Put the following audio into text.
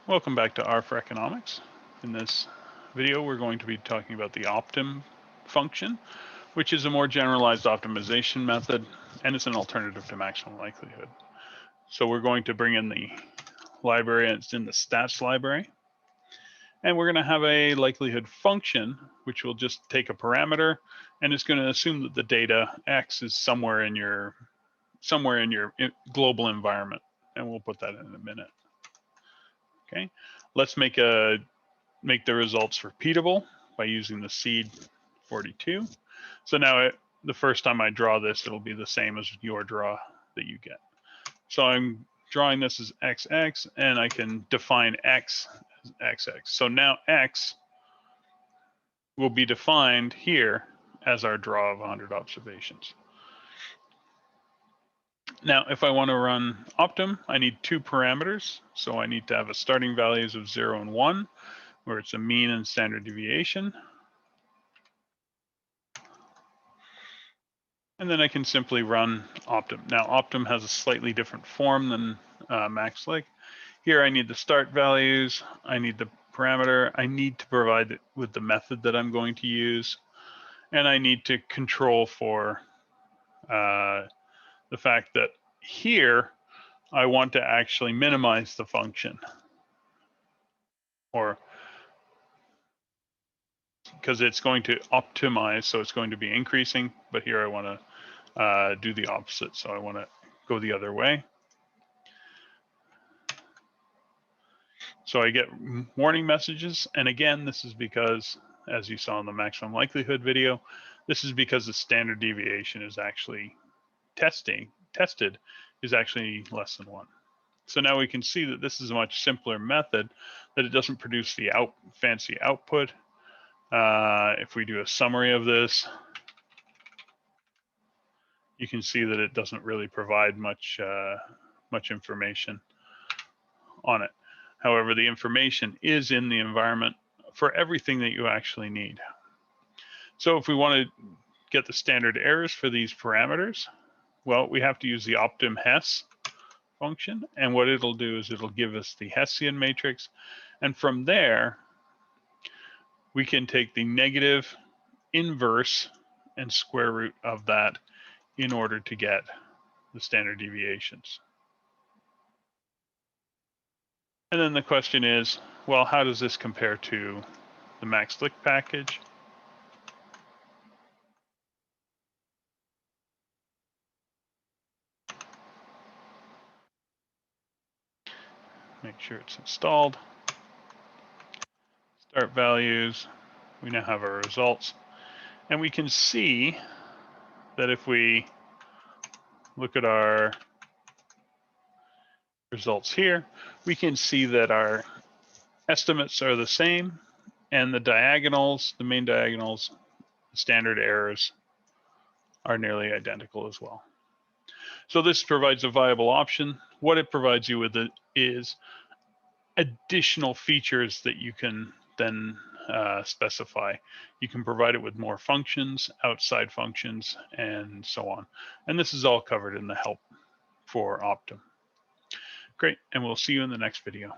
Welcome back to R for Economics. In this video, we're going to be talking about the Optim function, which is a more generalized optimization method, and it's an alternative to maximum likelihood. So we're going to bring in the library, and it's in the stats library. And we're going to have a likelihood function, which will just take a parameter, and it's going to assume that the data X is somewhere in your global environment. And we'll put that in a minute. Okay, let's make the results repeatable by using the seed 42. So now the first time I draw this, it'll be the same as your draw that you get. So I'm drawing this as XX, and I can define X as XX. So now X will be defined here as our draw of 100 observations. Now, if I want to run Optim, I need two parameters. So I need to have a starting values of 0 and 1, where it's a mean and standard deviation. And then I can simply run Optim. Now, Optim has a slightly different form than MaxLig. Here I need the start values, I need the parameter, I need to provide it with the method that I'm going to use, and I need to control for the fact that here I want to actually minimize the function, or because it's going to optimize, so it's going to be increasing, but here I want to do the opposite, so I want to go the other way. So I get warning messages, and again, this is because, as you saw in the maximum likelihood video, this is because the standard deviation is actually tested is actually less than 1. So now we can see that this is a much simpler method, that it doesn't produce the fancy output. If we do a summary of this, you can see that it doesn't really provide much information on it. However, the information is in the environment for everything that you actually need. So if we want to get the standard errors for these parameters, well, we have to use the Optim Hess function. And what it'll do is it'll give us the Hessian matrix. And from there, we can take the negative, inverse, and square root of that in order to get the standard deviations. And then the question is, well, how does this compare to the MaxLig package? Make sure it's installed. Start values. We now have our results. And we can see that if we look at our results here, we can see that our estimates are the same, and the diagonals, the main diagonals, the standard errors are nearly identical as well. So this provides a viable option. What it provides you with is additional features that you can then specify. You can provide it with more functions, outside functions, and so on. And this is all covered in the help for Optim. Great, and we'll see you in the next video.